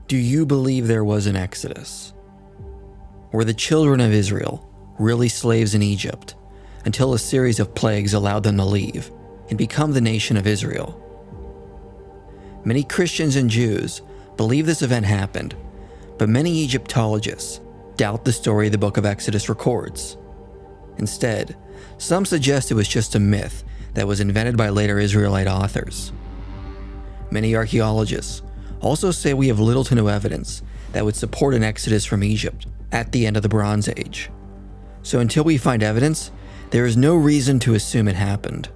Do you believe there was an Exodus? Were the children of Israel really slaves in Egypt until a series of plagues allowed them to leave and become the nation of Israel? Many Christians and Jews believe this event happened, but many Egyptologists doubt the story the book of Exodus records. Instead, some suggest it was just a myth that was invented by later Israelite authors. Many archaeologists also say we have little to no evidence that would support an exodus from Egypt at the end of the Bronze Age. So until we find evidence, there is no reason to assume it happened.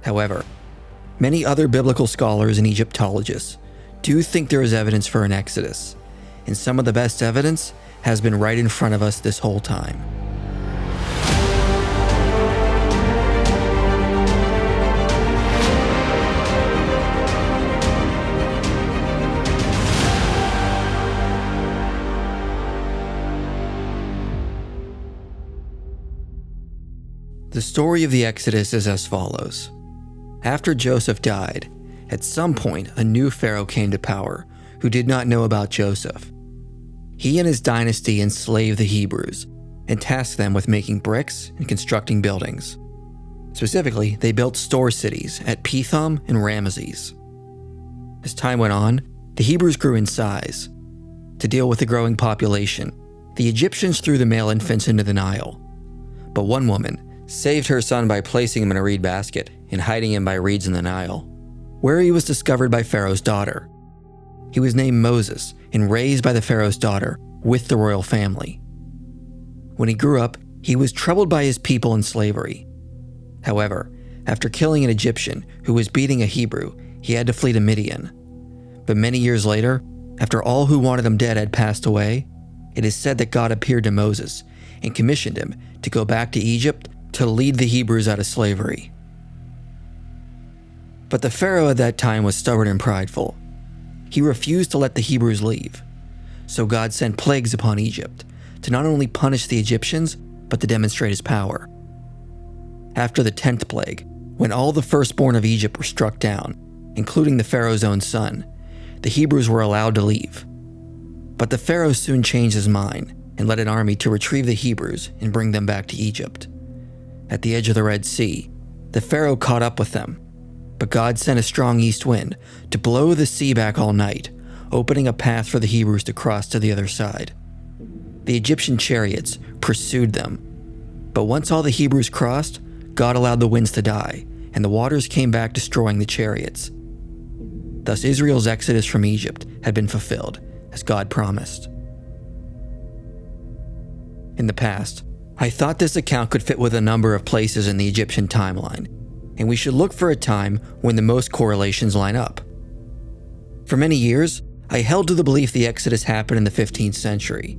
However, many other biblical scholars and Egyptologists do think there is evidence for an exodus, and some of the best evidence has been right in front of us this whole time. The story of the Exodus is as follows. After Joseph died, at some point a new pharaoh came to power who did not know about Joseph. He and his dynasty enslaved the Hebrews and tasked them with making bricks and constructing buildings. Specifically, they built store cities at Pithom and Ramesses. As time went on, the Hebrews grew in size. To deal with the growing population, the Egyptians threw the male infants into the Nile. But one woman saved her son by placing him in a reed basket and hiding him by reeds in the Nile, where he was discovered by Pharaoh's daughter. He was named Moses and raised by the Pharaoh's daughter with the royal family. When he grew up, he was troubled by his people in slavery. However, after killing an Egyptian who was beating a Hebrew, he had to flee to Midian. But many years later, after all who wanted him dead had passed away, it is said that God appeared to Moses and commissioned him to go back to Egypt to lead the Hebrews out of slavery. But the Pharaoh at that time was stubborn and prideful. He refused to let the Hebrews leave. So God sent plagues upon Egypt to not only punish the Egyptians, but to demonstrate his power. After the 10th plague, when all the firstborn of Egypt were struck down, including the Pharaoh's own son, the Hebrews were allowed to leave. But the Pharaoh soon changed his mind and led an army to retrieve the Hebrews and bring them back to Egypt. At the edge of the Red Sea, the Pharaoh caught up with them, but God sent a strong east wind to blow the sea back all night, opening a path for the Hebrews to cross to the other side. The Egyptian chariots pursued them, but once all the Hebrews crossed, God allowed the winds to die, and the waters came back, destroying the chariots. Thus Israel's exodus from Egypt had been fulfilled, as God promised. In the past, I thought this account could fit with a number of places in the Egyptian timeline, and we should look for a time when the most correlations line up. For many years, I held to the belief the Exodus happened in the 15th century,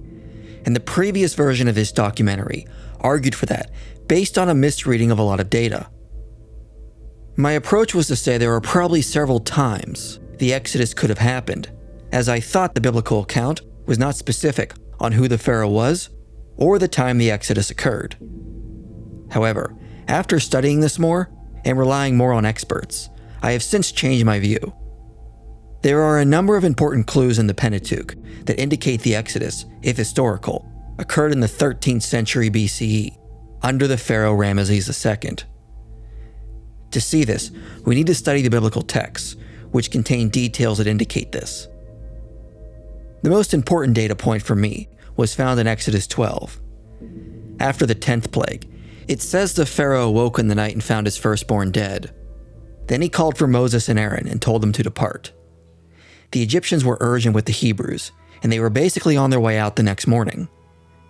and the previous version of this documentary argued for that based on a misreading of a lot of data. My approach was to say there are probably several times the Exodus could have happened, as I thought the biblical account was not specific on who the Pharaoh was or the time the Exodus occurred. However, after studying this more and relying more on experts, I have since changed my view. There are a number of important clues in the Pentateuch that indicate the Exodus, if historical, occurred in the 13th century BCE, under the Pharaoh Ramesses II. To see this, we need to study the biblical texts, which contain details that indicate this. The most important data point for me was found in Exodus 12. After the 10th plague, it says the Pharaoh awoke in the night and found his firstborn dead. Then he called for Moses and Aaron and told them to depart. The Egyptians were urgent with the Hebrews, and they were basically on their way out the next morning.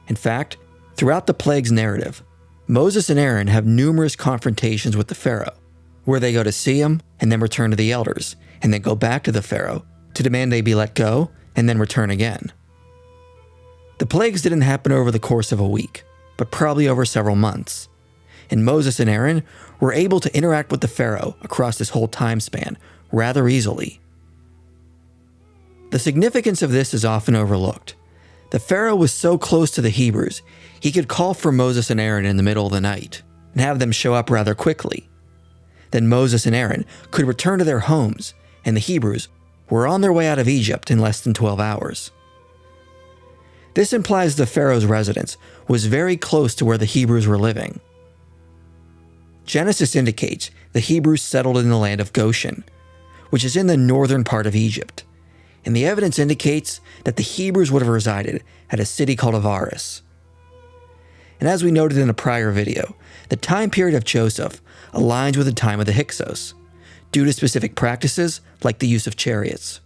In fact, throughout the plague's narrative, Moses and Aaron have numerous confrontations with the Pharaoh, where they go to see him and then return to the elders, and then go back to the Pharaoh to demand they be let go and then return again. The plagues didn't happen over the course of a week, but probably over several months, and Moses and Aaron were able to interact with the Pharaoh across this whole time span rather easily. The significance of this is often overlooked. The Pharaoh was so close to the Hebrews, he could call for Moses and Aaron in the middle of the night and have them show up rather quickly. Then Moses and Aaron could return to their homes, and the Hebrews were on their way out of Egypt in less than 12 hours. This implies the pharaoh's residence was very close to where the Hebrews were living. Genesis indicates the Hebrews settled in the land of Goshen, which is in the northern part of Egypt, and the evidence indicates that the Hebrews would have resided at a city called Avaris. And as we noted in a prior video, the time period of Joseph aligns with the time of the Hyksos, due to specific practices like the use of chariots.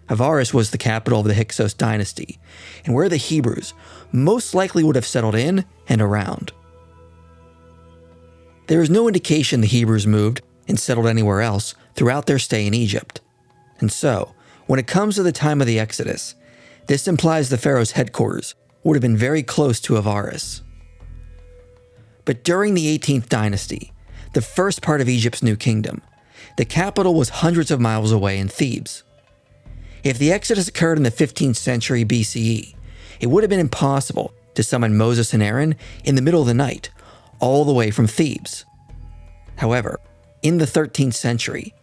Avaris was the capital of the Hyksos dynasty, and where the Hebrews most likely would have settled in and around. There is no indication the Hebrews moved and settled anywhere else throughout their stay in Egypt. And so, when it comes to the time of the Exodus, this implies the pharaoh's headquarters would have been very close to Avaris. But during the 18th dynasty, the first part of Egypt's new kingdom, the capital was hundreds of miles away in Thebes. If the Exodus occurred in the 15th century BCE, it would have been impossible to summon Moses and Aaron in the middle of the night, all the way from Thebes. However, in the 13th century,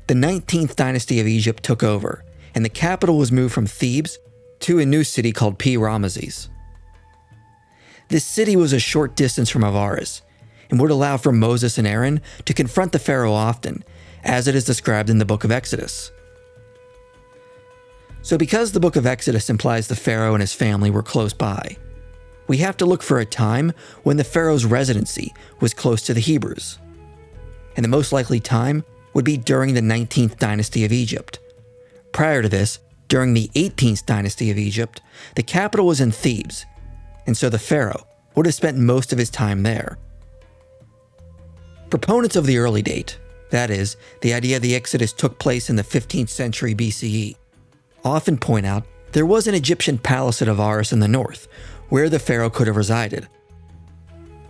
the 19th dynasty of Egypt took over, and the capital was moved from Thebes to a new city called Ramesses. This city was a short distance from Avaris, and would allow for Moses and Aaron to confront the pharaoh often, as it is described in the book of Exodus. So because the book of Exodus implies the pharaoh and his family were close by, we have to look for a time when the pharaoh's residency was close to the Hebrews. And the most likely time would be during the 19th dynasty of Egypt. Prior to this, during the 18th dynasty of Egypt, the capital was in Thebes, and so the pharaoh would have spent most of his time there. Proponents of the early date, that is, the idea the Exodus took place in the 15th century BCE, often point out there was an Egyptian palace at Avaris in the north, where the pharaoh could have resided.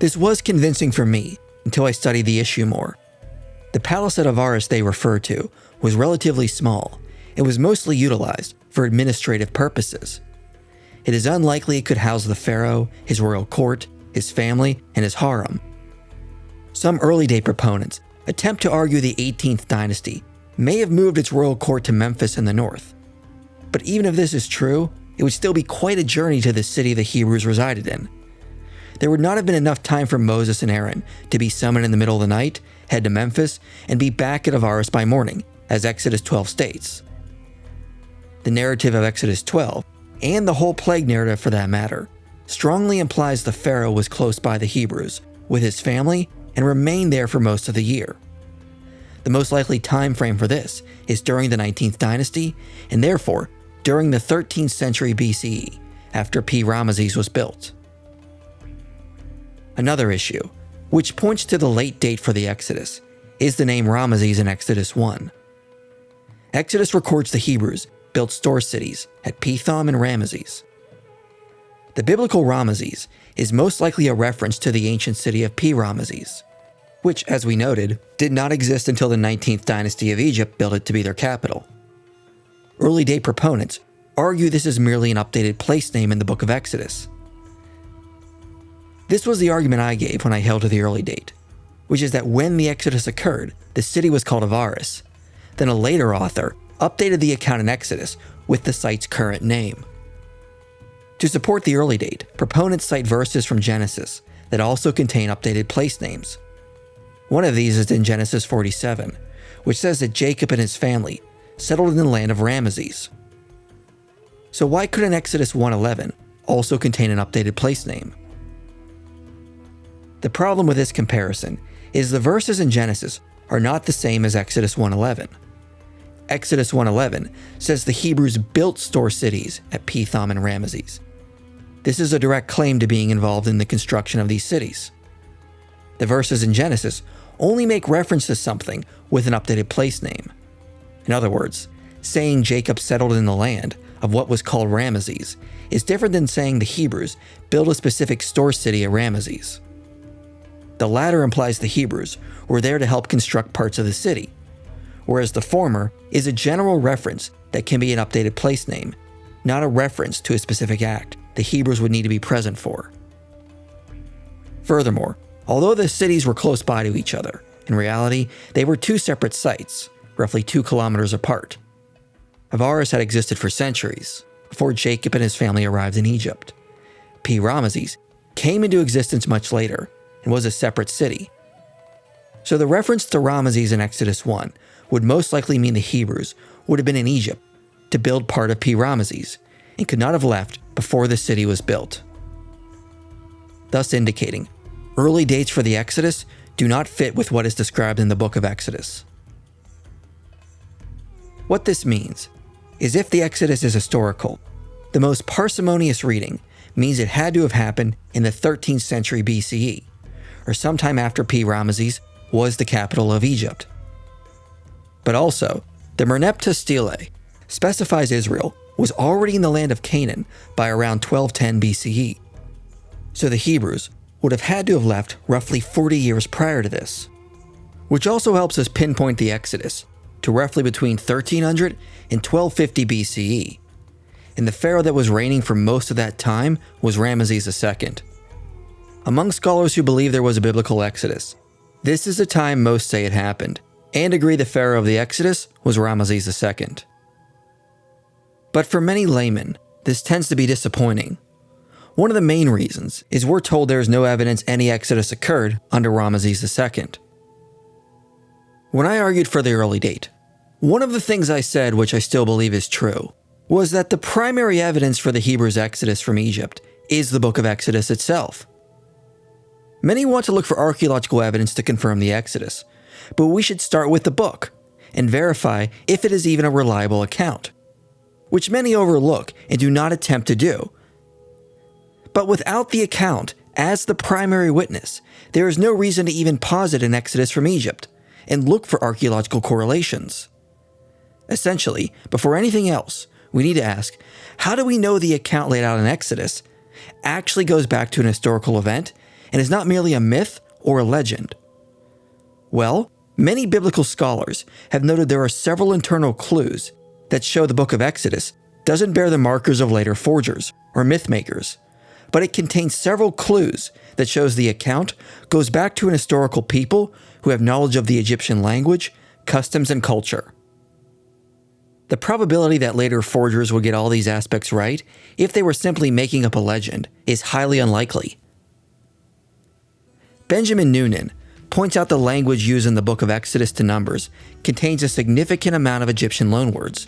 This was convincing for me until I studied the issue more. The palace at Avaris they refer to was relatively small and was mostly utilized for administrative purposes. It is unlikely it could house the pharaoh, his royal court, his family, and his harem. Some early date proponents attempt to argue the 18th dynasty may have moved its royal court to Memphis in the north. But even if this is true, it would still be quite a journey to the city the Hebrews resided in. There would not have been enough time for Moses and Aaron to be summoned in the middle of the night, head to Memphis, and be back at Avaris by morning, as Exodus 12 states. The narrative of Exodus 12, and the whole plague narrative for that matter, strongly implies the pharaoh was close by the Hebrews, with his family, and remained there for most of the year. The most likely time frame for this is during the 19th dynasty, and therefore during the 13th century BCE, after Ramesses was built. Another issue, which points to the late date for the Exodus, is the name Ramesses in Exodus 1. Exodus records the Hebrews built store cities at Pithom and Ramesses. The biblical Ramesses is most likely a reference to the ancient city of Ramesses, which, as we noted, did not exist until the 19th dynasty of Egypt built it to be their capital. Early date proponents argue this is merely an updated place name in the book of Exodus. This was the argument I gave when I held to the early date, which is that when the Exodus occurred, the city was called Avaris. Then a later author updated the account in Exodus with the site's current name. To support the early date, proponents cite verses from Genesis that also contain updated place names. One of these is in Genesis 47, which says that Jacob and his family settled in the land of Ramesses. So why couldn't Exodus 1:11 also contain an updated place name? The problem with this comparison is the verses in Genesis are not the same as Exodus 1:11. Exodus 1:11 says the Hebrews built store cities at Pithom and Ramesses. This is a direct claim to being involved in the construction of these cities. The verses in Genesis only make reference to something with an updated place name. In other words, saying Jacob settled in the land of what was called Ramesses is different than saying the Hebrews built a specific store city at Ramesses. The latter implies the Hebrews were there to help construct parts of the city, whereas the former is a general reference that can be an updated place name, not a reference to a specific act the Hebrews would need to be present for. Furthermore, although the cities were close by to each other, in reality, they were two separate sites, roughly 2 kilometers apart. Avaris had existed for centuries, before Jacob and his family arrived in Egypt. P-Ramesses came into existence much later and was a separate city. So the reference to Ramesses in Exodus 1 would most likely mean the Hebrews would have been in Egypt to build part of P-Ramesses and could not have left before the city was built, thus indicating early dates for the Exodus do not fit with what is described in the book of Exodus. What this means is if the Exodus is historical, the most parsimonious reading means it had to have happened in the 13th century BCE, or sometime after P-Ramesses was the capital of Egypt. But also, the Merneptah Stele specifies Israel was already in the land of Canaan by around 1210 BCE, so the Hebrews would have had to have left roughly 40 years prior to this, which also helps us pinpoint the Exodus to roughly between 1300 and 1250 BCE, and the pharaoh that was reigning for most of that time was Ramesses II. Among scholars who believe there was a biblical Exodus, this is the time most say it happened, and agree the pharaoh of the Exodus was Ramesses II. But for many laymen, this tends to be disappointing. One of the main reasons is we're told there is no evidence any Exodus occurred under Ramesses II. When I argued for the early date, one of the things I said, which I still believe is true, was that the primary evidence for the Hebrews' exodus from Egypt is the book of Exodus itself. Many want to look for archaeological evidence to confirm the Exodus, but we should start with the book and verify if it is even a reliable account, which many overlook and do not attempt to do. But without the account as the primary witness, there is no reason to even posit an exodus from Egypt and look for archaeological correlations. Essentially, before anything else, we need to ask, how do we know the account laid out in Exodus actually goes back to an historical event and is not merely a myth or a legend? Well, many biblical scholars have noted there are several internal clues that show the book of Exodus doesn't bear the markers of later forgers or myth makers, but it contains several clues that shows the account goes back to an historical people who have knowledge of the Egyptian language, customs, and culture. The probability that later forgers would get all these aspects right, if they were simply making up a legend, is highly unlikely. Benjamin Noonan points out the language used in the book of Exodus to Numbers contains a significant amount of Egyptian loanwords.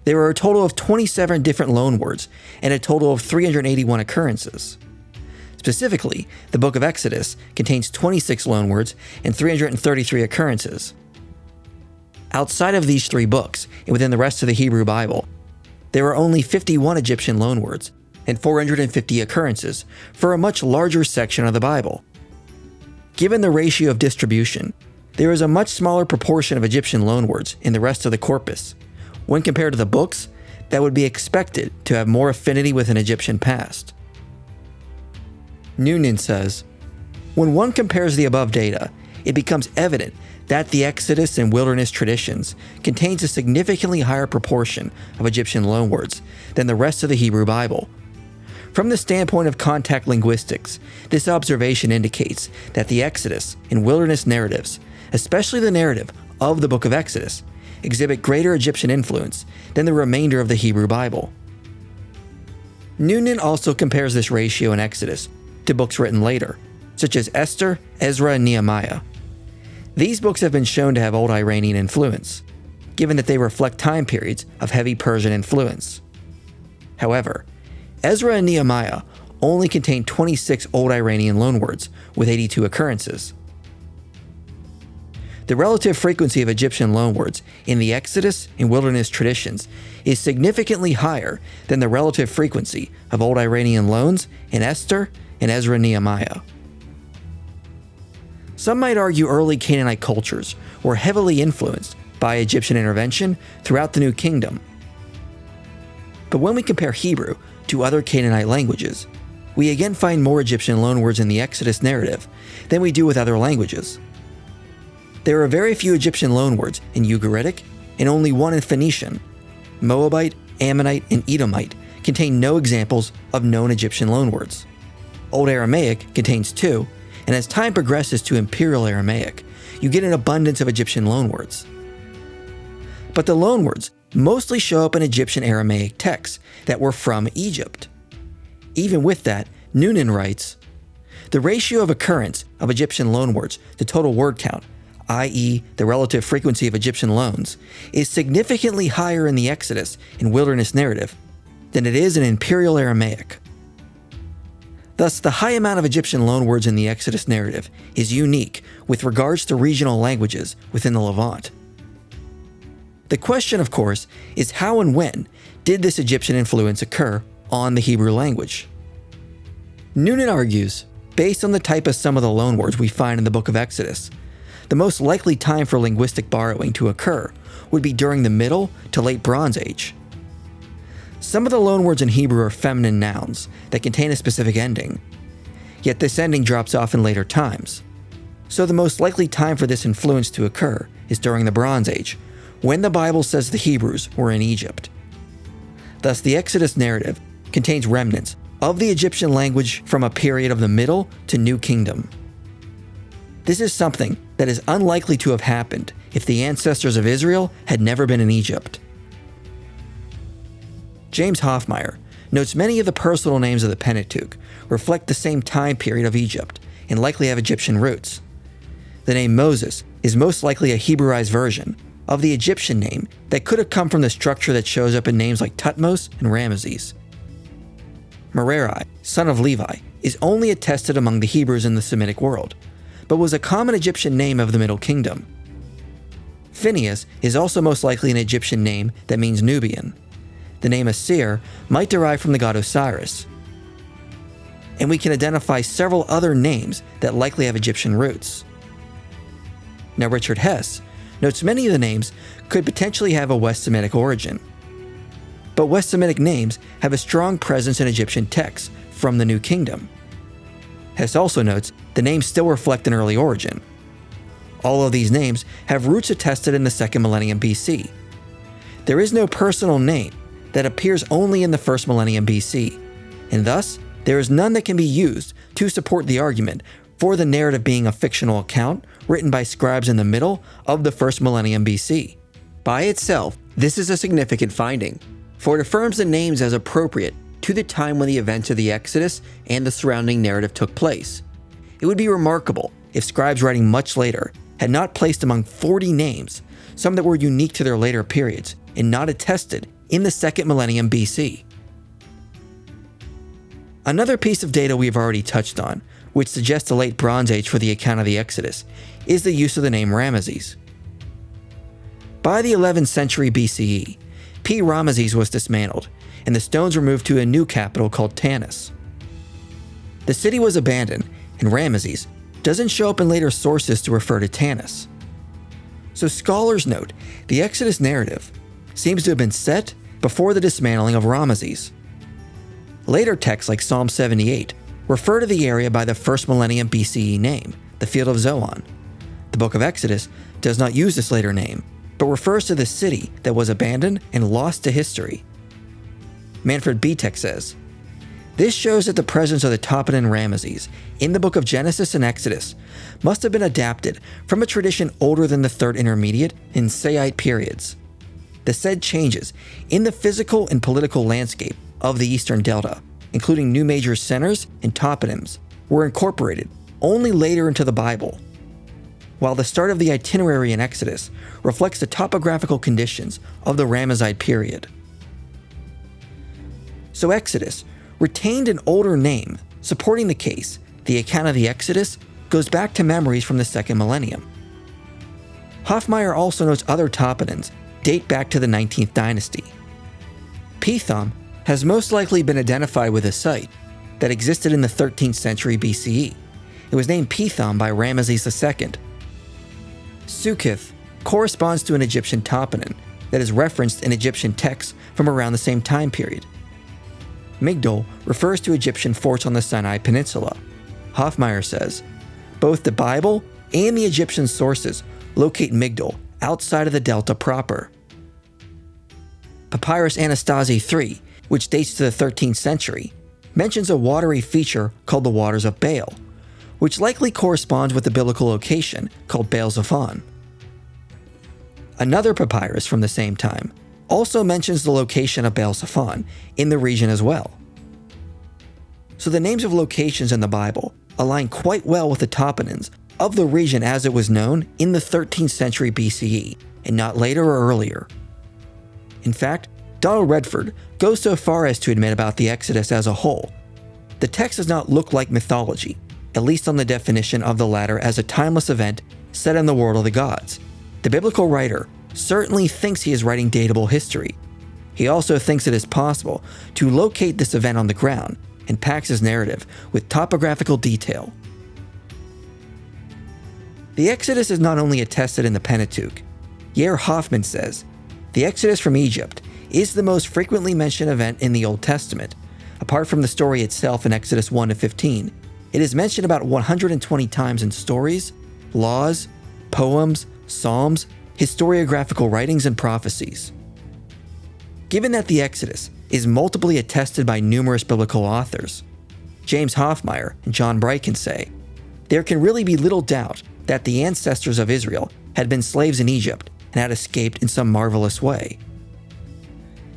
There are a total of 27 different loanwords and a total of 381 occurrences. Specifically, the book of Exodus contains 26 loanwords and 333 occurrences. Outside of these three books, and within the rest of the Hebrew Bible, there are only 51 Egyptian loanwords and 450 occurrences for a much larger section of the Bible. Given the ratio of distribution, there is a much smaller proportion of Egyptian loanwords in the rest of the corpus, when compared to the books that would be expected to have more affinity with an Egyptian past. Noonan says, when one compares the above data, it becomes evident that the Exodus and wilderness traditions contains a significantly higher proportion of Egyptian loanwords than the rest of the Hebrew Bible. From the standpoint of contact linguistics, this observation indicates that the Exodus and wilderness narratives, especially the narrative of the book of Exodus, exhibit greater Egyptian influence than the remainder of the Hebrew Bible. Noonan also compares this ratio in Exodus to books written later, such as Esther, Ezra, and Nehemiah. These books have been shown to have Old Iranian influence, given that they reflect time periods of heavy Persian influence. However, Ezra and Nehemiah only contain 26 Old Iranian loanwords with 82 occurrences. The relative frequency of Egyptian loanwords in the Exodus and wilderness traditions is significantly higher than the relative frequency of Old Iranian loans in Esther and Ezra and Nehemiah. Some might argue early Canaanite cultures were heavily influenced by Egyptian intervention throughout the New Kingdom. But when we compare Hebrew to other Canaanite languages, we again find more Egyptian loanwords in the Exodus narrative than we do with other languages. There are very few Egyptian loanwords in Ugaritic and only one in Phoenician. Moabite, Ammonite, and Edomite contain no examples of known Egyptian loanwords. Old Aramaic contains 2, and as time progresses to Imperial Aramaic, you get an abundance of Egyptian loanwords. but the loanwords mostly show up in Egyptian Aramaic texts that were from Egypt. Even with that, Noonan writes, the ratio of occurrence of Egyptian loanwords to total word count, i.e. the relative frequency of Egyptian loans, is significantly higher in the Exodus and wilderness narrative than it is in Imperial Aramaic. Thus, the high amount of Egyptian loanwords in the Exodus narrative is unique with regards to regional languages within the Levant. The question, of course, is how and when did this Egyptian influence occur on the Hebrew language? Noonan argues, based on the type of some of the loanwords we find in the book of Exodus, the most likely time for linguistic borrowing to occur would be during the Middle to Late Bronze Age. Some of the loanwords in Hebrew are feminine nouns that contain a specific ending, yet this ending drops off in later times. So the most likely time for this influence to occur is during the Bronze Age, when the Bible says the Hebrews were in Egypt. Thus, the Exodus narrative contains remnants of the Egyptian language from a period of the Middle to New Kingdom. This is something that is unlikely to have happened if the ancestors of Israel had never been in Egypt. James Hoffmeyer notes many of the personal names of the Pentateuch reflect the same time period of Egypt and likely have Egyptian roots. The name Moses is most likely a Hebraized version of the Egyptian name that could have come from the structure that shows up in names like Tutmos and Ramesses. Merari, son of Levi, is only attested among the Hebrews in the Semitic world, but was a common Egyptian name of the Middle Kingdom. Phineas is also most likely an Egyptian name that means Nubian. The name Asir might derive from the god Osiris. And we can identify several other names that likely have Egyptian roots. Now, Richard Hess notes many of the names could potentially have a West Semitic origin. But West Semitic names have a strong presence in Egyptian texts from the New Kingdom. Hess also notes the names still reflect an early origin. All of these names have roots attested in the 2nd millennium BC. There is no personal name that appears only in the 1st millennium BC, and thus there is none that can be used to support the argument for the narrative being a fictional account written by scribes in the middle of the 1st millennium BC. By itself, this is a significant finding, for it affirms the names as appropriate to the time when the events of the Exodus and the surrounding narrative took place. It would be remarkable if scribes writing much later had not placed among 40 names some that were unique to their later periods and not attested in the 2nd millennium BC. Another piece of data we have already touched on, which suggests a late Bronze Age for the account of the Exodus, is the use of the name Ramesses. By the 11th century BCE, P. Ramesses was dismantled, and the stones were moved to a new capital called Tanis. The city was abandoned, and Ramesses doesn't show up in later sources to refer to Tanis. So scholars note the Exodus narrative seems to have been set before the dismantling of Ramesses. Later texts like Psalm 78 refer to the area by the 1st millennium BCE name, the Field of Zoan. The book of Exodus does not use this later name, but refers to the city that was abandoned and lost to history. Manfred Bietek says, this shows that the presence of the toponym Ramesses in the book of Genesis and Exodus must have been adapted from a tradition older than the 3rd intermediate and Saite periods. The said changes in the physical and political landscape of the Eastern Delta, including new major centers and toponyms, were incorporated only later into the Bible, while the start of the itinerary in Exodus reflects the topographical conditions of the Ramesside period. So Exodus retained an older name, supporting the case the account of the Exodus goes back to memories from the 2nd millennium. Hoffmeyer also notes other toponyms date back to the 19th dynasty. Pithom has most likely been identified with a site that existed in the 13th century BCE. It was named Pithom by Ramesses II. Sukkith corresponds to an Egyptian toponym that is referenced in Egyptian texts from around the same time period. Migdol refers to Egyptian forts on the Sinai Peninsula. Hoffmeyer says, both the Bible and the Egyptian sources locate Migdol outside of the Delta proper. Papyrus Anastasi III, which dates to the 13th century, mentions a watery feature called the Waters of Baal, which likely corresponds with the biblical location called Baal Zephon. Another papyrus from the same time also mentions the location of Baal Zephon in the region as well. So the names of locations in the Bible align quite well with the toponyms of the region as it was known in the 13th century BCE, and not later or earlier. In fact, Donald Redford goes so far as to admit about the Exodus as a whole, the text does not look like mythology, at least on the definition of the latter as a timeless event set in the world of the gods. The biblical writer certainly thinks he is writing datable history. He also thinks it is possible to locate this event on the ground and packs his narrative with topographical detail. The Exodus is not only attested in the Pentateuch. Yair Hoffman says, the Exodus from Egypt is the most frequently mentioned event in the Old Testament. Apart from the story itself in Exodus 1-15, it is mentioned about 120 times in stories, laws, poems, psalms, historiographical writings, and prophecies. Given that the Exodus is multiply attested by numerous biblical authors, James Hoffmeyer and John Bright say, there can really be little doubt that the ancestors of Israel had been slaves in Egypt and had escaped in some marvelous way.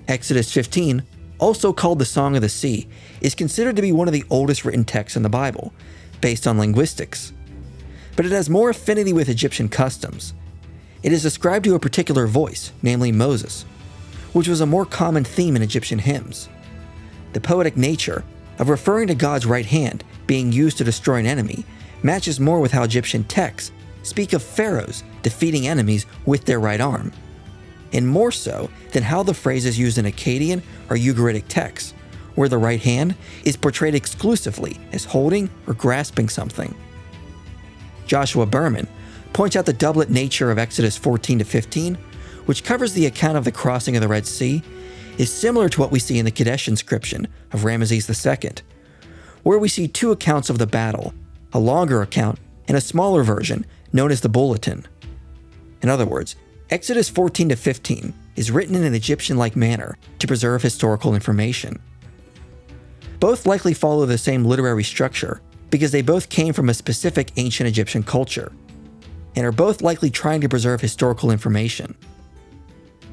Exodus 15, also called the Song of the Sea, is considered to be one of the oldest written texts in the Bible, based on linguistics. But it has more affinity with Egyptian customs. It is ascribed to a particular voice, namely Moses, which was a more common theme in Egyptian hymns. The poetic nature of referring to God's right hand being used to destroy an enemy matches more with how Egyptian texts speak of pharaohs defeating enemies with their right arm, and more so than how the phrase is used in Akkadian or Ugaritic texts, where the right hand is portrayed exclusively as holding or grasping something. Joshua Berman points out the doublet nature of Exodus 14-15, which covers the account of the crossing of the Red Sea, is similar to what we see in the Kadesh inscription of Ramesses II, where we see two accounts of the battle, a longer account and a smaller version known as the Bulletin. In other words, Exodus 14-15 is written in an Egyptian-like manner to preserve historical information. Both likely follow the same literary structure because they both came from a specific ancient Egyptian culture, and are both likely trying to preserve historical information.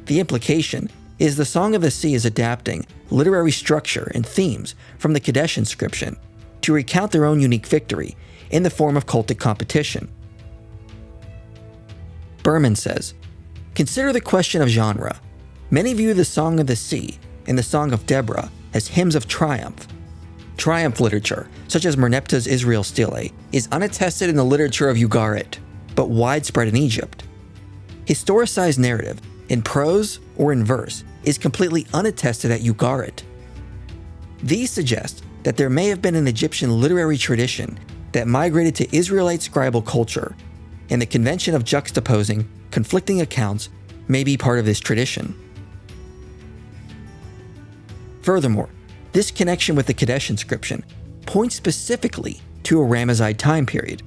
The implication is the Song of the Sea is adapting literary structure and themes from the Kadesh inscription to recount their own unique victory in the form of cultic competition. Berman says, consider the question of genre. Many view the Song of the Sea and the Song of Deborah as hymns of triumph. Triumph literature, such as Merneptah's Israel Stele, is unattested in the literature of Ugarit, but widespread in Egypt. Historicized narrative, in prose or in verse, is completely unattested at Ugarit. These suggest that there may have been an Egyptian literary tradition that migrated to Israelite scribal culture, and the convention of juxtaposing conflicting accounts may be part of this tradition. Furthermore, this connection with the Kadesh inscription points specifically to a Ramesside time period.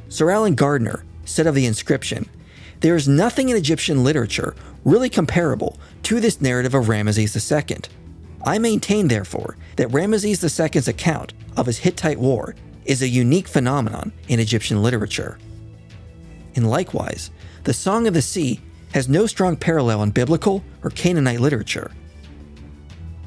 Sir Alan Gardner said of the inscription, there is nothing in Egyptian literature really comparable to this narrative of Ramesses II. I maintain, therefore, that Ramesses II's account of his Hittite war is a unique phenomenon in Egyptian literature. And likewise, the Song of the Sea has no strong parallel in biblical or Canaanite literature.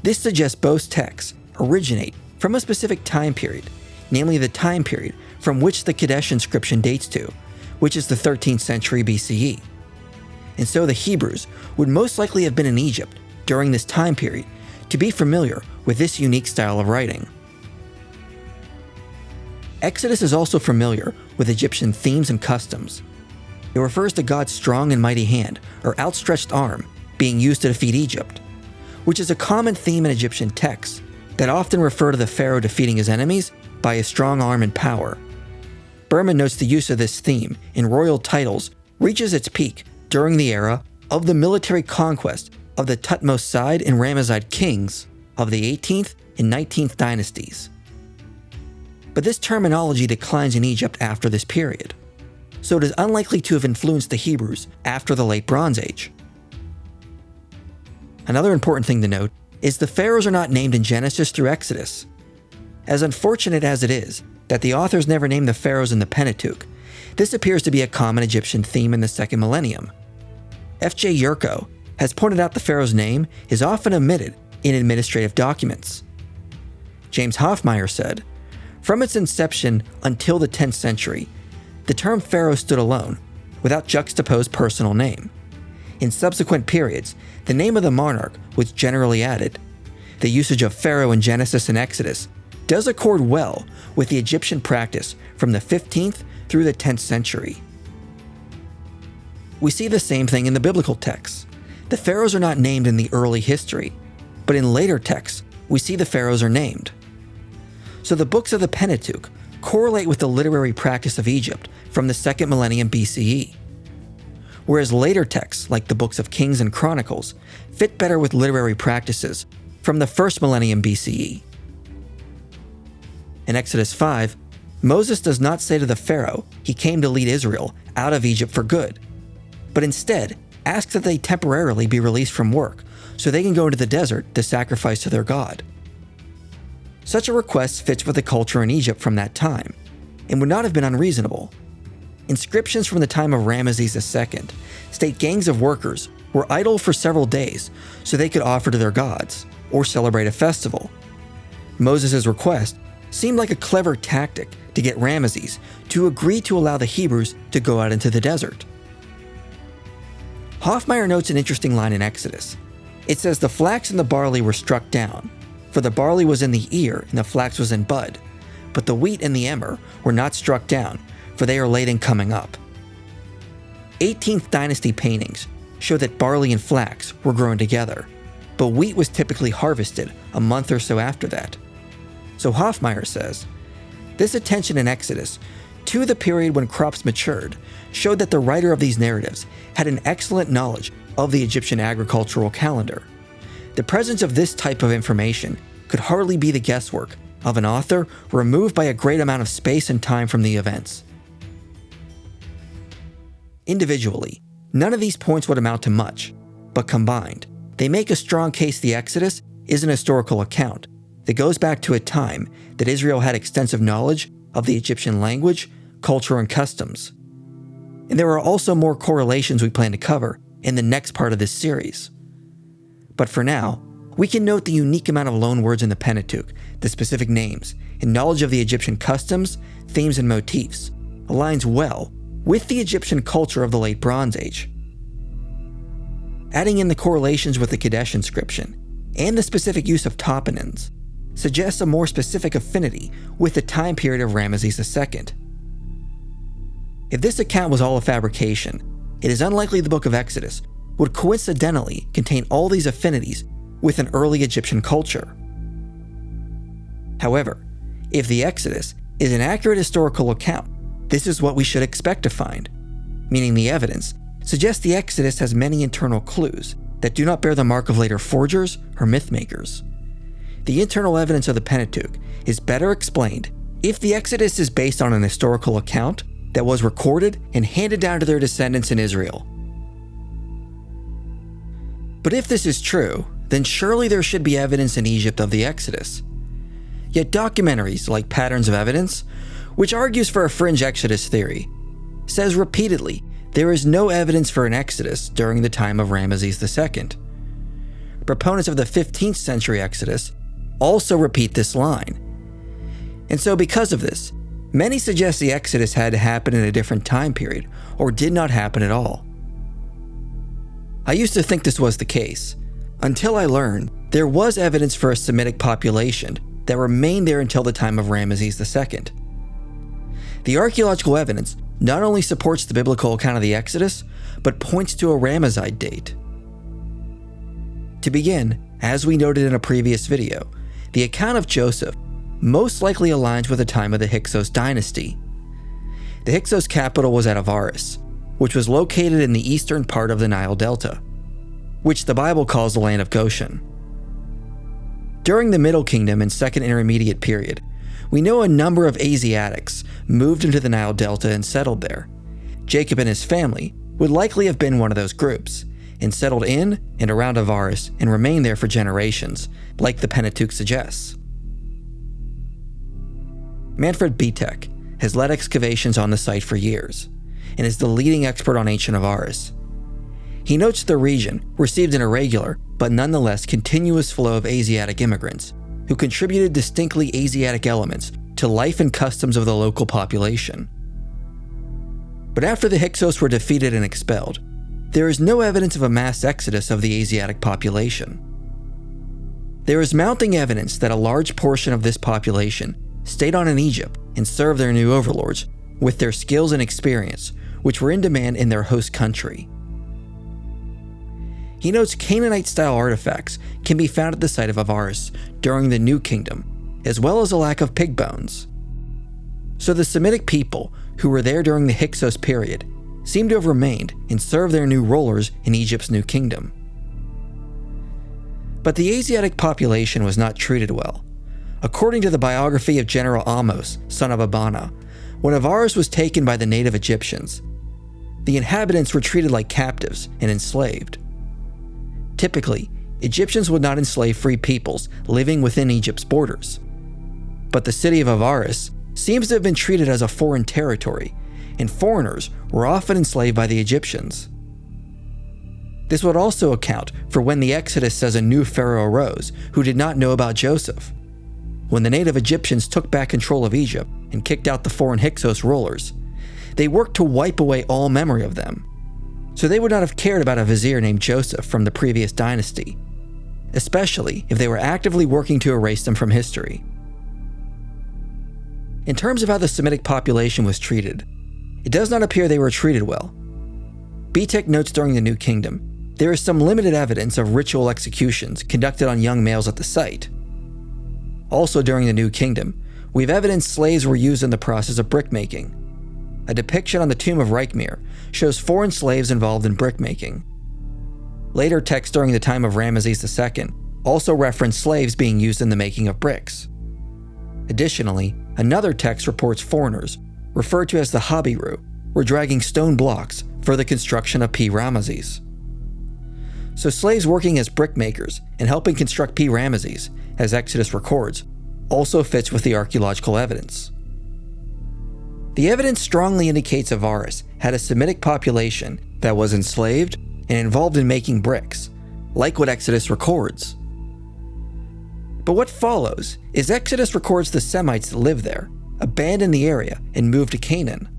This suggests both texts originate from a specific time period, namely the time period from which the Kadesh inscription dates to, which is the 13th century BCE. And so the Hebrews would most likely have been in Egypt during this time period to be familiar with this unique style of writing. Exodus is also familiar with Egyptian themes and customs. It refers to God's strong and mighty hand, or outstretched arm, being used to defeat Egypt, which is a common theme in Egyptian texts that often refer to the pharaoh defeating his enemies by his strong arm and power. Berman notes the use of this theme in royal titles reaches its peak during the era of the military conquest of the Thutmose and Ramesside kings of the 18th and 19th dynasties. But this terminology declines in Egypt after this period, so it is unlikely to have influenced the Hebrews after the Late Bronze Age. Another important thing to note is the pharaohs are not named in Genesis through Exodus. As unfortunate as it is that the authors never named the pharaohs in the Pentateuch, this appears to be a common Egyptian theme in the second millennium. F.J. Yurko has pointed out the pharaoh's name is often omitted in administrative documents. James Hoffmeyer said, "From its inception until the 10th century, the term pharaoh stood alone, without juxtaposed personal name. In subsequent periods, the name of the monarch was generally added. The usage of pharaoh in Genesis and Exodus does accord well with the Egyptian practice from the 15th through the 10th century." We see the same thing in the biblical texts. The pharaohs are not named in the early history, but in later texts, we see the pharaohs are named. So the books of the Pentateuch correlate with the literary practice of Egypt from the 2nd millennium BCE, whereas later texts, like the books of Kings and Chronicles, fit better with literary practices from the 1st millennium BCE. In Exodus 5, Moses does not say to the Pharaoh he came to lead Israel out of Egypt for good, but instead asks that they temporarily be released from work so they can go into the desert to sacrifice to their God. Such a request fits with the culture in Egypt from that time, and would not have been unreasonable. Inscriptions from the time of Ramesses II state gangs of workers were idle for several days so they could offer to their gods, or celebrate a festival. Moses' request seemed like a clever tactic to get Ramesses to agree to allow the Hebrews to go out into the desert. Hoffmeyer notes an interesting line in Exodus. It says the flax and the barley were struck down, for the barley was in the ear and the flax was in bud, but the wheat and the emmer were not struck down, for they are late in coming up. 18th dynasty paintings show that barley and flax were grown together, but wheat was typically harvested a month or so after that. So Hoffmeyer says, this attention in Exodus to the period when crops matured showed that the writer of these narratives had an excellent knowledge of the Egyptian agricultural calendar. The presence of this type of information could hardly be the guesswork of an author removed by a great amount of space and time from the events. Individually, none of these points would amount to much, but combined, they make a strong case the Exodus is an historical account that goes back to a time that Israel had extensive knowledge of the Egyptian language, culture, and customs. And there are also more correlations we plan to cover in the next part of this series. But for now, we can note the unique amount of loanwords in the Pentateuch, the specific names, and knowledge of the Egyptian customs, themes, and motifs aligns well with the Egyptian culture of the Late Bronze Age. Adding in the correlations with the Kadesh inscription and the specific use of toponyms suggests a more specific affinity with the time period of Ramesses II. If this account was all a fabrication, it is unlikely the book of Exodus would coincidentally contain all these affinities with an early Egyptian culture. However, if the Exodus is an accurate historical account, this is what we should expect to find, meaning the evidence suggests the Exodus has many internal clues that do not bear the mark of later forgers or mythmakers. The internal evidence of the Pentateuch is better explained if the Exodus is based on an historical account that was recorded and handed down to their descendants in Israel. But if this is true, then surely there should be evidence in Egypt of the Exodus. Yet documentaries like Patterns of Evidence, which argues for a fringe Exodus theory, says repeatedly there is no evidence for an Exodus during the time of Ramesses II. Proponents of the 15th century Exodus also repeat this line. And so because of this, many suggest the Exodus had to happen in a different time period or did not happen at all. I used to think this was the case, until I learned there was evidence for a Semitic population that remained there until the time of Ramesses II. The archaeological evidence not only supports the biblical account of the Exodus, but points to a Ramesside date. To begin, as we noted in a previous video, the account of Joseph most likely aligns with the time of the Hyksos dynasty. The Hyksos capital was at Avaris, which was located in the eastern part of the Nile Delta, which the Bible calls the land of Goshen. During the Middle Kingdom and Second Intermediate period, we know a number of Asiatics moved into the Nile Delta and settled there. Jacob and his family would likely have been one of those groups, and settled in and around Avaris and remained there for generations, like the Pentateuch suggests. Manfred Bietek has led excavations on the site for years, and is the leading expert on ancient Avaris. He notes the region received an irregular, but nonetheless continuous flow of Asiatic immigrants, who contributed distinctly Asiatic elements to life and customs of the local population. But after the Hyksos were defeated and expelled, there is no evidence of a mass exodus of the Asiatic population. There is mounting evidence that a large portion of this population stayed on in Egypt and served their new overlords with their skills and experience, which were in demand in their host country. He notes Canaanite-style artifacts can be found at the site of Avaris during the New Kingdom, as well as a lack of pig bones. So the Semitic people who were there during the Hyksos period seem to have remained and served their new rulers in Egypt's New Kingdom. But the Asiatic population was not treated well. According to the biography of General Amos, son of Abana, when Avaris was taken by the native Egyptians, the inhabitants were treated like captives and enslaved. Typically, Egyptians would not enslave free peoples living within Egypt's borders. But the city of Avaris seems to have been treated as a foreign territory, and foreigners were often enslaved by the Egyptians. This would also account for when the Exodus says a new pharaoh arose who did not know about Joseph. When the native Egyptians took back control of Egypt and kicked out the foreign Hyksos rulers, they worked to wipe away all memory of them. So they would not have cared about a vizier named Joseph from the previous dynasty, especially if they were actively working to erase them from history. In terms of how the Semitic population was treated, it does not appear they were treated well. Betek notes during the New Kingdom, there is some limited evidence of ritual executions conducted on young males at the site. Also during the New Kingdom, we have evidence slaves were used in the process of brickmaking. A depiction on the tomb of Reichmir shows foreign slaves involved in brickmaking. Later texts during the time of Ramesses II also reference slaves being used in the making of bricks. Additionally, another text reports foreigners, referred to as the Habiru, were dragging stone blocks for the construction of P. Ramesses. So slaves working as brickmakers and helping construct P. Ramesses, as Exodus records, also fits with the archaeological evidence. The evidence strongly indicates Avaris had a Semitic population that was enslaved and involved in making bricks, like what Exodus records. But what follows is Exodus records the Semites that lived there, abandoned the area, and moved to Canaan.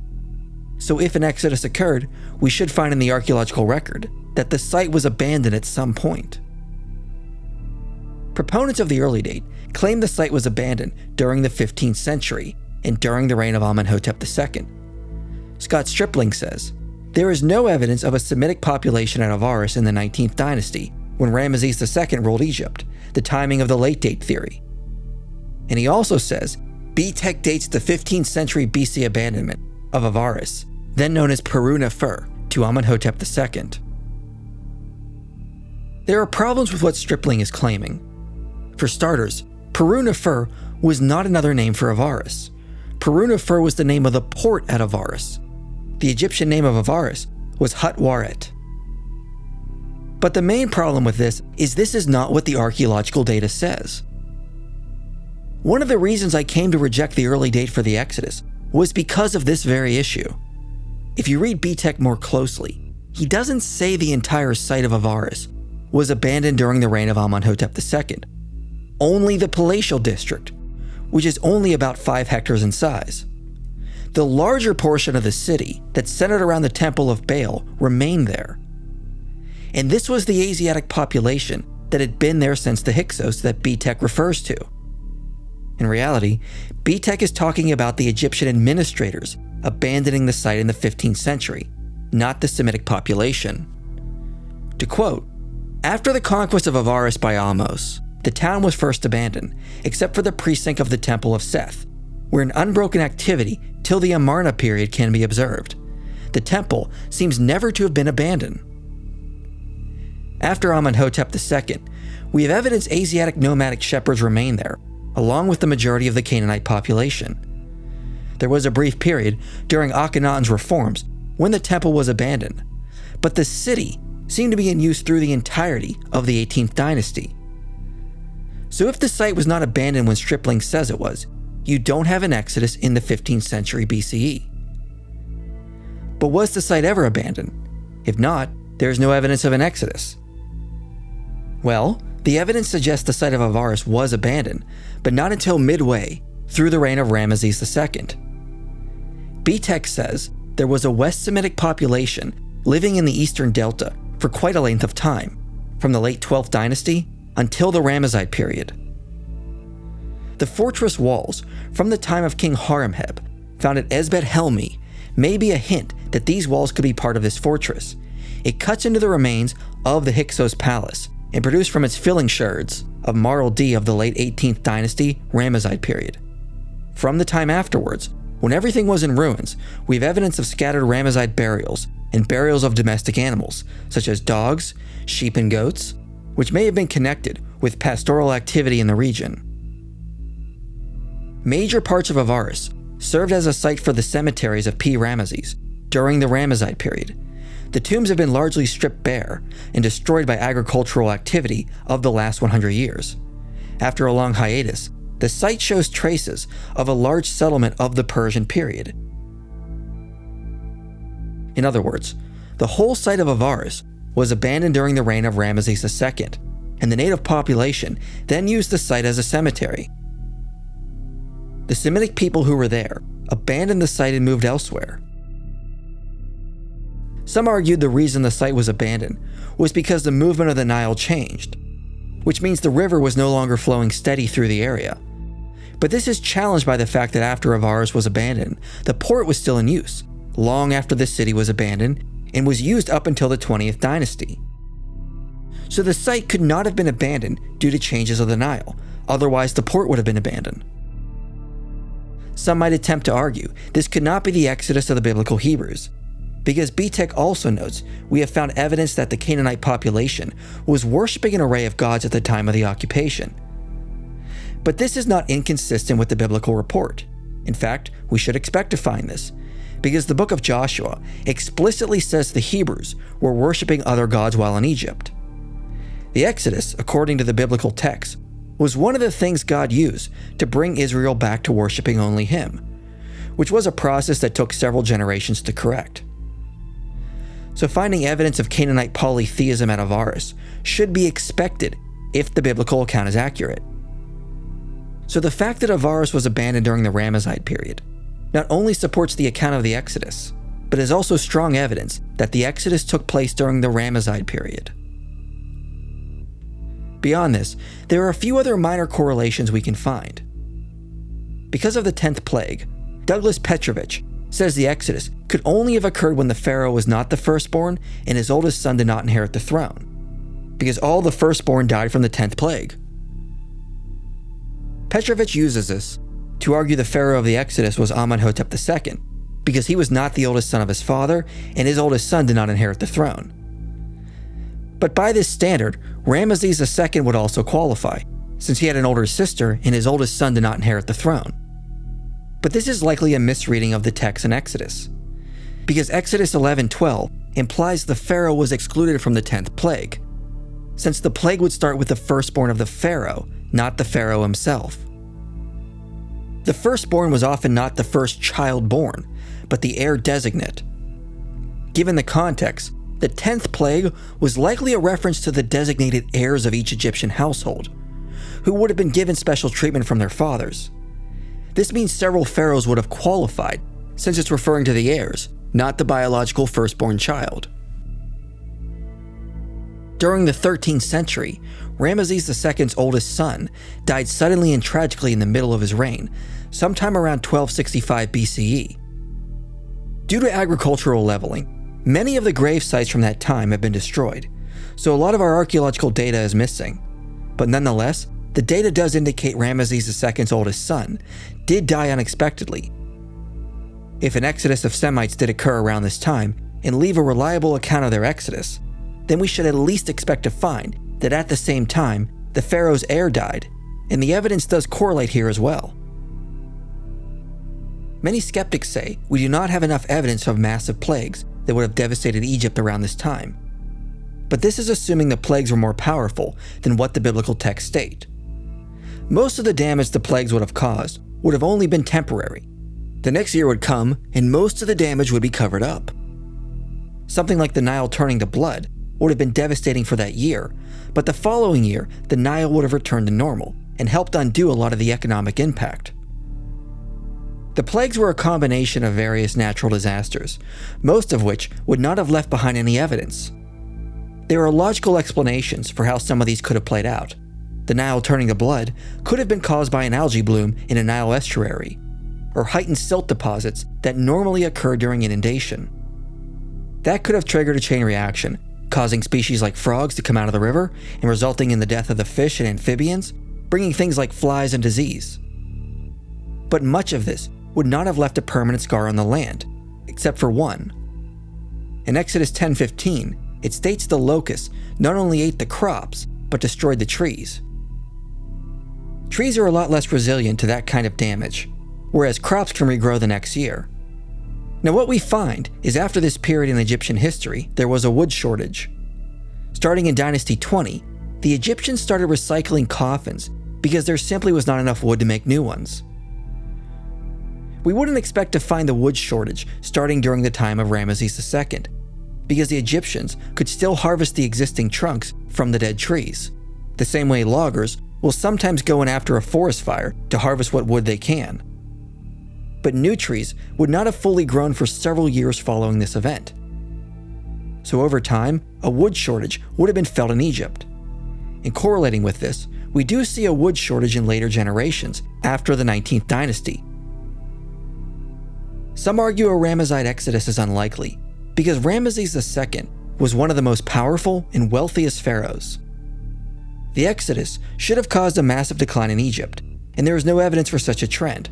So if an Exodus occurred, we should find in the archaeological record that the site was abandoned at some point. Proponents of the early date claim the site was abandoned during the 15th century and during the reign of Amenhotep II. Scott Stripling says, there is no evidence of a Semitic population at Avaris in the 19th dynasty when Ramesses II ruled Egypt, the timing of the late date theory. And he also says, Betek dates the 15th century BC abandonment of Avaris, then known as Peru Nefer, to Amenhotep II. There are problems with what Stripling is claiming. For starters, Peru Nefer was not another name for Avaris. Peru Nefer was the name of the port at Avaris. The Egyptian name of Avaris was Hut Waret. But the main problem with this is not what the archaeological data says. One of the reasons I came to reject the early date for the Exodus was because of this very issue. If you read Betek more closely, he doesn't say the entire site of Avaris was abandoned during the reign of Amenhotep II. Only the palatial district, which is only about 5 hectares in size. The larger portion of the city that centered around the Temple of Baal remained there. And this was the Asiatic population that had been there since the Hyksos that Betek refers to. In reality, Betek is talking about the Egyptian administrators abandoning the site in the 15th century, not the Semitic population. To quote, after the conquest of Avaris by Amos, the town was first abandoned, except for the precinct of the Temple of Seth, where an unbroken activity till the Amarna period can be observed. The temple seems never to have been abandoned. After Amenhotep II, we have evidence Asiatic nomadic shepherds remained there, along with the majority of the Canaanite population. There was a brief period during Akhenaten's reforms when the temple was abandoned, but the city seemed to be in use through the entirety of the 18th dynasty. So if the site was not abandoned when Stripling says it was, you don't have an Exodus in the 15th century BCE. But was the site ever abandoned? If not, there is no evidence of an exodus. Well, the evidence suggests the site of Avaris was abandoned, but not until midway through the reign of Ramesses II. B-Tech says there was a West Semitic population living in the eastern delta for quite a length of time, from the late 12th dynasty until the Ramesside period. The fortress walls from the time of King Horemheb, found at Esbet Helmi, may be a hint that these walls could be part of this fortress. It cuts into the remains of the Hyksos Palace and produced from its filling sherds of marl D of the late 18th dynasty Ramesside period. From the time afterwards, when everything was in ruins, we have evidence of scattered Ramesside burials and burials of domestic animals, such as dogs, sheep, and goats, which may have been connected with pastoral activity in the region. Major parts of Avaris served as a site for the cemeteries of P. Ramesses during the Ramesside period. The tombs have been largely stripped bare and destroyed by agricultural activity of the last 100 years. After a long hiatus, the site shows traces of a large settlement of the Persian period. In other words, the whole site of Avaris was abandoned during the reign of Ramesses II, and the native population then used the site as a cemetery. The Semitic people who were there abandoned the site and moved elsewhere. Some argued the reason the site was abandoned was because the movement of the Nile changed, which means the river was no longer flowing steady through the area. But this is challenged by the fact that after Avaris was abandoned, the port was still in use, long after the city was abandoned, and was used up until the 20th dynasty. So the site could not have been abandoned due to changes of the Nile, otherwise the port would have been abandoned. Some might attempt to argue this could not be the exodus of the biblical Hebrews, because B-Tech also notes we have found evidence that the Canaanite population was worshipping an array of gods at the time of the occupation. But this is not inconsistent with the biblical report. In fact, we should expect to find this, because the book of Joshua explicitly says the Hebrews were worshipping other gods while in Egypt. The Exodus, according to the biblical text, was one of the things God used to bring Israel back to worshipping only Him, which was a process that took several generations to correct. So finding evidence of Canaanite polytheism at Avaris should be expected if the biblical account is accurate. So the fact that Avaris was abandoned during the Ramesside period not only supports the account of the Exodus, but is also strong evidence that the Exodus took place during the Ramesside period. Beyond this, there are a few other minor correlations we can find. Because of the 10th plague, Douglas Petrovich says the Exodus could only have occurred when the pharaoh was not the firstborn and his oldest son did not inherit the throne, because all the firstborn died from the 10th plague. Petrovich uses this to argue the pharaoh of the Exodus was Amenhotep II, because he was not the oldest son of his father and his oldest son did not inherit the throne. But by this standard, Ramesses II would also qualify, since he had an older sister and his oldest son did not inherit the throne. But this is likely a misreading of the text in Exodus, because Exodus 11:12 implies the pharaoh was excluded from the 10th plague, since the plague would start with the firstborn of the pharaoh, not the pharaoh himself. The firstborn was often not the first child born, but the heir designate. Given the context, the 10th plague was likely a reference to the designated heirs of each Egyptian household, who would have been given special treatment from their fathers. This means several pharaohs would have qualified, since it's referring to the heirs, not the biological firstborn child. During the 13th century, Ramesses II's oldest son died suddenly and tragically in the middle of his reign, sometime around 1265 BCE. Due to agricultural leveling, many of the grave sites from that time have been destroyed, so a lot of our archaeological data is missing. But nonetheless, the data does indicate Ramesses II's oldest son did die unexpectedly. If an exodus of Semites did occur around this time and leave a reliable account of their exodus, then we should at least expect to find that at the same time, the pharaoh's heir died, and the evidence does correlate here as well. Many skeptics say we do not have enough evidence of massive plagues that would have devastated Egypt around this time. But this is assuming the plagues were more powerful than what the biblical texts state. Most of the damage the plagues would have caused would have only been temporary. The next year would come, and most of the damage would be covered up. Something like the Nile turning to blood would have been devastating for that year, but the following year, the Nile would have returned to normal and helped undo a lot of the economic impact. The plagues were a combination of various natural disasters, most of which would not have left behind any evidence. There are logical explanations for how some of these could have played out. The Nile turning to blood could have been caused by an algae bloom in a Nile estuary, or heightened silt deposits that normally occur during inundation. That could have triggered a chain reaction, causing species like frogs to come out of the river and resulting in the death of the fish and amphibians, bringing things like flies and disease. But much of this would not have left a permanent scar on the land, except for one. In Exodus 10:15, it states the locusts not only ate the crops, but destroyed the trees. Trees are a lot less resilient to that kind of damage, whereas crops can regrow the next year. Now what we find is after this period in Egyptian history, there was a wood shortage. Starting in Dynasty 20, the Egyptians started recycling coffins because there simply was not enough wood to make new ones. We wouldn't expect to find the wood shortage starting during the time of Ramesses II, because the Egyptians could still harvest the existing trunks from the dead trees, the same way loggers will sometimes go in after a forest fire to harvest what wood they can. But new trees would not have fully grown for several years following this event. So over time, a wood shortage would have been felt in Egypt. And correlating with this, we do see a wood shortage in later generations after the 19th dynasty. Some argue a Ramesside exodus is unlikely, because Ramesses II was one of the most powerful and wealthiest pharaohs. The exodus should have caused a massive decline in Egypt, and there is no evidence for such a trend.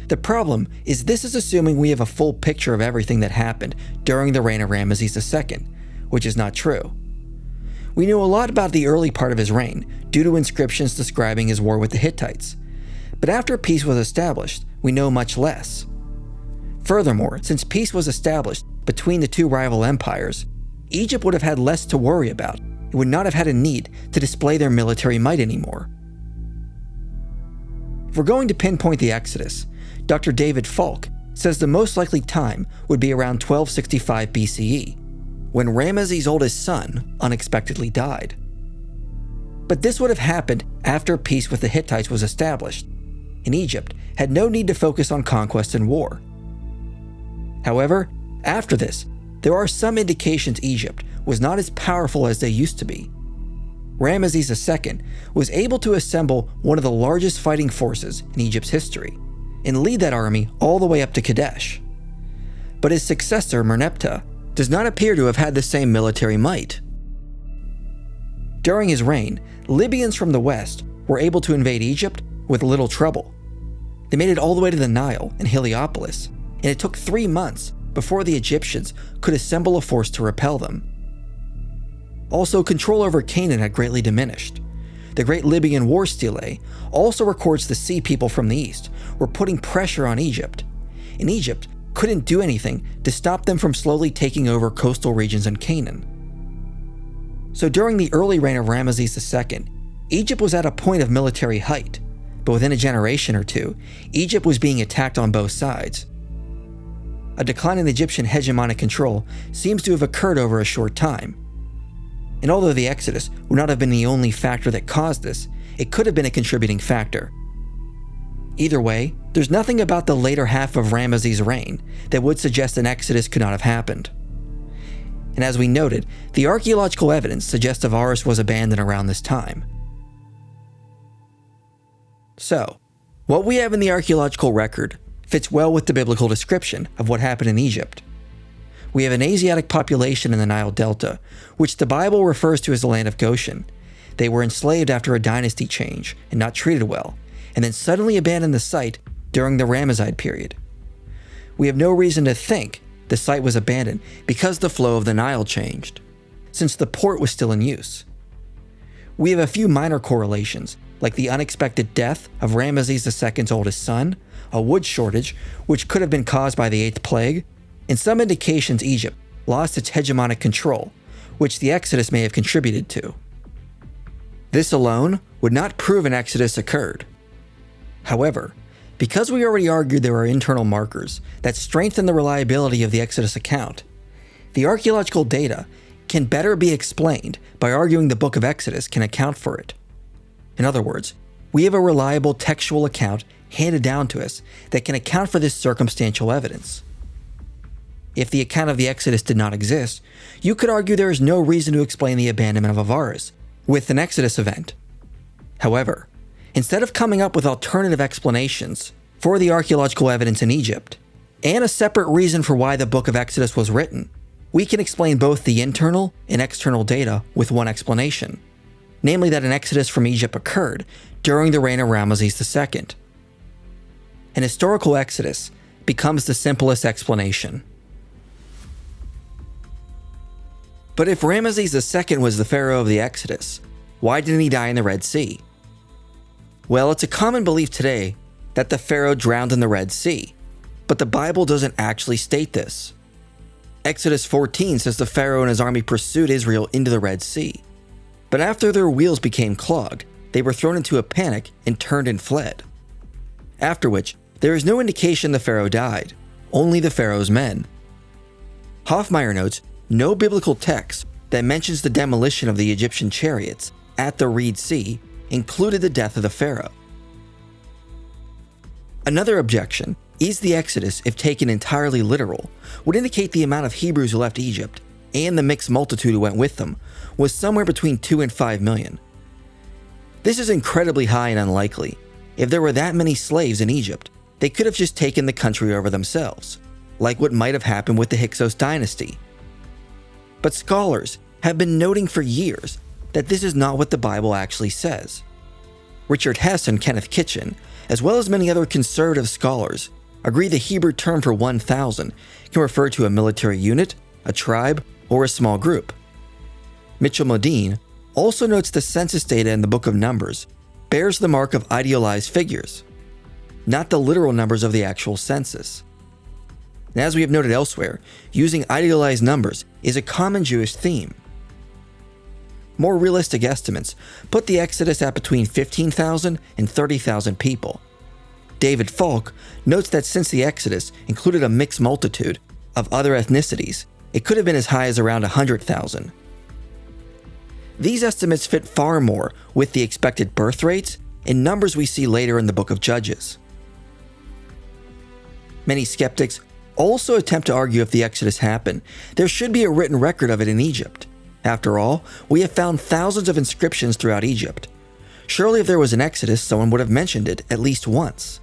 The problem is this is assuming we have a full picture of everything that happened during the reign of Ramesses II, which is not true. We know a lot about the early part of his reign due to inscriptions describing his war with the Hittites, but after peace was established, we know much less. Furthermore, since peace was established between the two rival empires, Egypt would have had less to worry about and would not have had a need to display their military might anymore. If we're going to pinpoint the Exodus, Dr. David Falk says the most likely time would be around 1265 BCE, when Ramesses' oldest son unexpectedly died. But this would have happened after peace with the Hittites was established, and Egypt had no need to focus on conquest and war. However, after this, there are some indications Egypt was not as powerful as they used to be. Ramesses II was able to assemble one of the largest fighting forces in Egypt's history, and lead that army all the way up to Kadesh. But his successor, Merneptah, does not appear to have had the same military might. During his reign, Libyans from the west were able to invade Egypt with little trouble. They made it all the way to the Nile and Heliopolis, and it took 3 months before the Egyptians could assemble a force to repel them. Also, control over Canaan had greatly diminished. The Great Libyan War Stele also records the sea people from the east were putting pressure on Egypt, and Egypt couldn't do anything to stop them from slowly taking over coastal regions in Canaan. So during the early reign of Ramesses II, Egypt was at a point of military height, but within a generation or two, Egypt was being attacked on both sides. A decline in Egyptian hegemonic control seems to have occurred over a short time. And although the Exodus would not have been the only factor that caused this, it could have been a contributing factor. Either way, there's nothing about the later half of Ramesses' reign that would suggest an Exodus could not have happened. And as we noted, the archaeological evidence suggests Avaris was abandoned around this time. So, what we have in the archaeological record fits well with the biblical description of what happened in Egypt. We have an Asiatic population in the Nile Delta, which the Bible refers to as the land of Goshen. They were enslaved after a dynasty change and not treated well, and then suddenly abandoned the site during the Ramesside period. We have no reason to think the site was abandoned because the flow of the Nile changed, since the port was still in use. We have a few minor correlations, like the unexpected death of Ramesses II's oldest son, a wood shortage, which could have been caused by the 8th plague, and some indications Egypt lost its hegemonic control, which the Exodus may have contributed to. This alone would not prove an Exodus occurred. However, because we already argued there are internal markers that strengthen the reliability of the Exodus account, The archaeological data can better be explained by arguing the book of Exodus can account for it. In other words, we have a reliable textual account handed down to us that can account for this circumstantial evidence. If the account of the Exodus did not exist, you could argue there is no reason to explain the abandonment of Avaris with an Exodus event. However, instead of coming up with alternative explanations for the archaeological evidence in Egypt, and a separate reason for why the book of Exodus was written, we can explain both the internal and external data with one explanation, namely that an exodus from Egypt occurred during the reign of Ramesses II. An historical exodus becomes the simplest explanation. But if Ramesses II was the pharaoh of the Exodus, why didn't he die in the Red Sea? Well, it's a common belief today that the pharaoh drowned in the Red Sea, but the Bible doesn't actually state this. Exodus 14 says the pharaoh and his army pursued Israel into the Red Sea, but after their wheels became clogged, they were thrown into a panic and turned and fled. After which, there is no indication the pharaoh died, only the pharaoh's men. Hoffmeyer notes no biblical text that mentions the demolition of the Egyptian chariots at the Reed Sea included the death of the pharaoh. Another objection is the Exodus, if taken entirely literal, would indicate the amount of Hebrews who left Egypt and the mixed multitude who went with them was somewhere between 2 and 5 million. This is incredibly high and unlikely. If there were that many slaves in Egypt, they could have just taken the country over themselves, like what might have happened with the Hyksos dynasty. But scholars have been noting for years that this is not what the Bible actually says. Richard Hess and Kenneth Kitchen, as well as many other conservative scholars, agree the Hebrew term for 1,000 can refer to a military unit, a tribe, or a small group. Mitchell Modine also notes the census data in the Book of Numbers bears the mark of idealized figures, not the literal numbers of the actual census. And as we have noted elsewhere, using idealized numbers is a common Jewish theme. More realistic estimates put the Exodus at between 15,000 and 30,000 people. David Falk notes that since the Exodus included a mixed multitude of other ethnicities, it could have been as high as around 100,000. These estimates fit far more with the expected birth rates and numbers we see later in the book of Judges. Many skeptics also attempt to argue if the Exodus happened, there should be a written record of it in Egypt. After all, we have found thousands of inscriptions throughout Egypt. Surely if there was an Exodus, someone would have mentioned it at least once.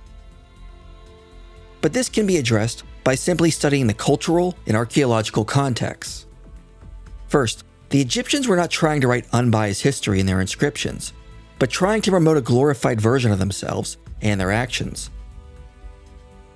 But this can be addressed by simply studying the cultural and archaeological contexts. First, the Egyptians were not trying to write unbiased history in their inscriptions, but trying to promote a glorified version of themselves and their actions.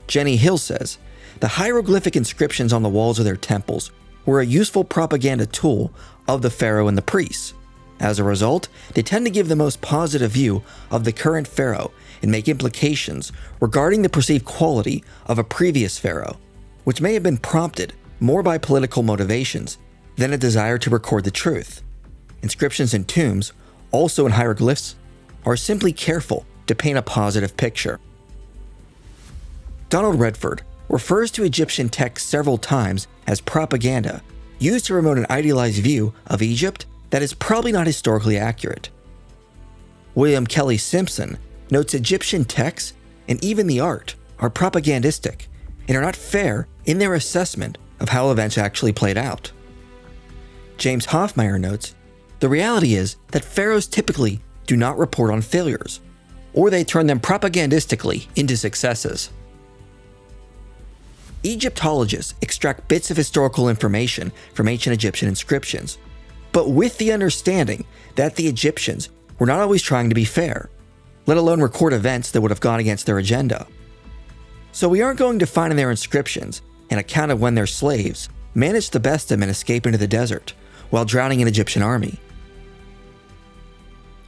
Jenny Hill says, the hieroglyphic inscriptions on the walls of their temples were a useful propaganda tool of the pharaoh and the priests. As a result, they tend to give the most positive view of the current pharaoh and make implications regarding the perceived quality of a previous pharaoh, which may have been prompted more by political motivations than a desire to record the truth. Inscriptions in tombs, also in hieroglyphs, are simply careful to paint a positive picture. Donald Redford refers to Egyptian texts several times as propaganda used to promote an idealized view of Egypt that is probably not historically accurate. William Kelly Simpson notes Egyptian texts and even the art are propagandistic and are not fair in their assessment of how events actually played out. James Hoffmeyer notes, the reality is that pharaohs typically do not report on failures, or they turn them propagandistically into successes. Egyptologists extract bits of historical information from ancient Egyptian inscriptions, but with the understanding that the Egyptians were not always trying to be fair, let alone record events that would have gone against their agenda. So we aren't going to find in their inscriptions an account of when their slaves managed to best them and escape into the desert while drowning an Egyptian army.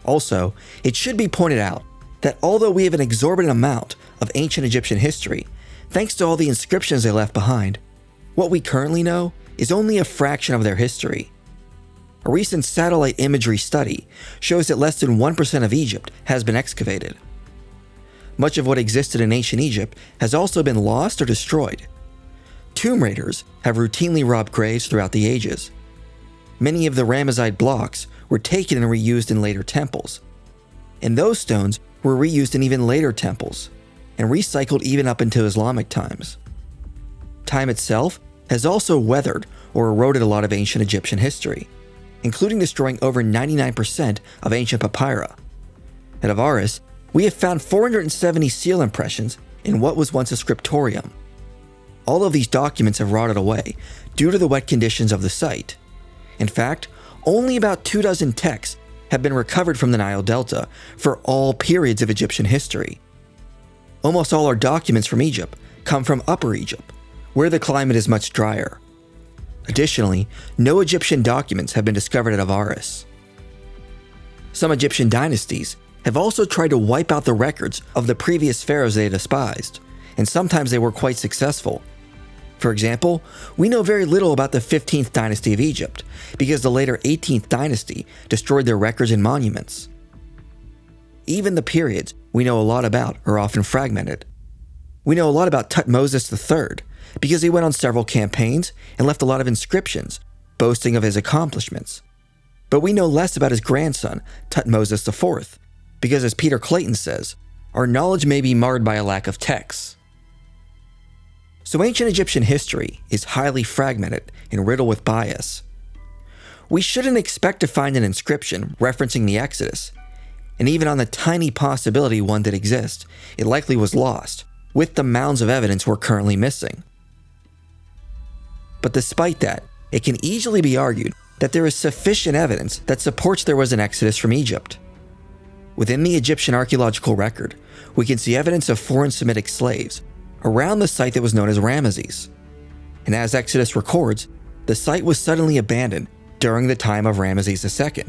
Also, it should be pointed out that although we have an exorbitant amount of ancient Egyptian history, thanks to all the inscriptions they left behind, what we currently know is only a fraction of their history. A recent satellite imagery study shows that less than 1% of Egypt has been excavated. Much of what existed in ancient Egypt has also been lost or destroyed. Tomb raiders have routinely robbed graves throughout the ages. Many of the Ramesside blocks were taken and reused in later temples, and those stones were reused in even later temples, and recycled even up into Islamic times. Time itself has also weathered or eroded a lot of ancient Egyptian history, including destroying over 99% of ancient papyri. At Avaris, we have found 470 seal impressions in what was once a scriptorium. All of these documents have rotted away due to the wet conditions of the site. In fact, only about 24 texts have been recovered from the Nile Delta for all periods of Egyptian history. Almost all our documents from Egypt come from Upper Egypt, where the climate is much drier. Additionally, no Egyptian documents have been discovered at Avaris. Some Egyptian dynasties have also tried to wipe out the records of the previous pharaohs they despised, and sometimes they were quite successful. For example, we know very little about the 15th dynasty of Egypt because the later 18th dynasty destroyed their records and monuments. Even the periods we know a lot about are often fragmented. We know a lot about Tutmosis III because he went on several campaigns and left a lot of inscriptions boasting of his accomplishments. But we know less about his grandson, Tutmosis IV, because as Peter Clayton says, our knowledge may be marred by a lack of texts. So ancient Egyptian history is highly fragmented and riddled with bias. We shouldn't expect to find an inscription referencing the Exodus, and even on the tiny possibility one did exist, it likely was lost, with the mounds of evidence we're currently missing. But despite that, it can easily be argued that there is sufficient evidence that supports there was an exodus from Egypt. Within the Egyptian archaeological record, we can see evidence of foreign Semitic slaves around the site that was known as Ramesses. And as Exodus records, the site was suddenly abandoned during the time of Ramesses II.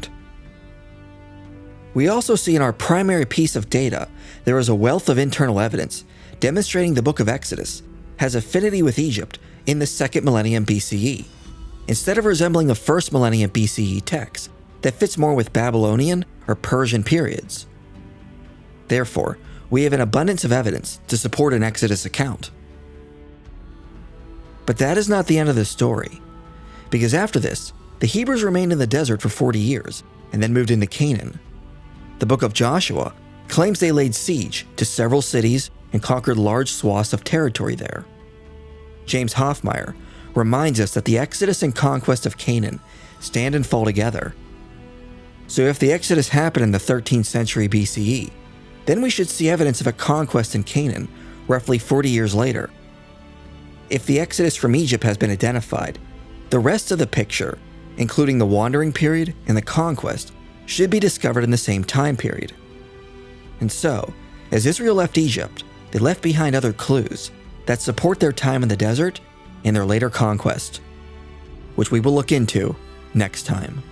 We also see in our primary piece of data there is a wealth of internal evidence demonstrating the Book of Exodus has affinity with Egypt in the 2nd millennium BCE, instead of resembling a 1st millennium BCE text that fits more with Babylonian or Persian periods. Therefore, we have an abundance of evidence to support an Exodus account. But that is not the end of the story, because after this, the Hebrews remained in the desert for 40 years and then moved into Canaan. The book of Joshua claims they laid siege to several cities and conquered large swaths of territory there. James Hoffmeyer reminds us that the Exodus and conquest of Canaan stand and fall together. So if the Exodus happened in the 13th century BCE, then we should see evidence of a conquest in Canaan roughly 40 years later. If the Exodus from Egypt has been identified, the rest of the picture, including the wandering period and the conquest, should be discovered in the same time period. And so, as Israel left Egypt, they left behind other clues that support their time in the desert and their later conquest, which we will look into next time.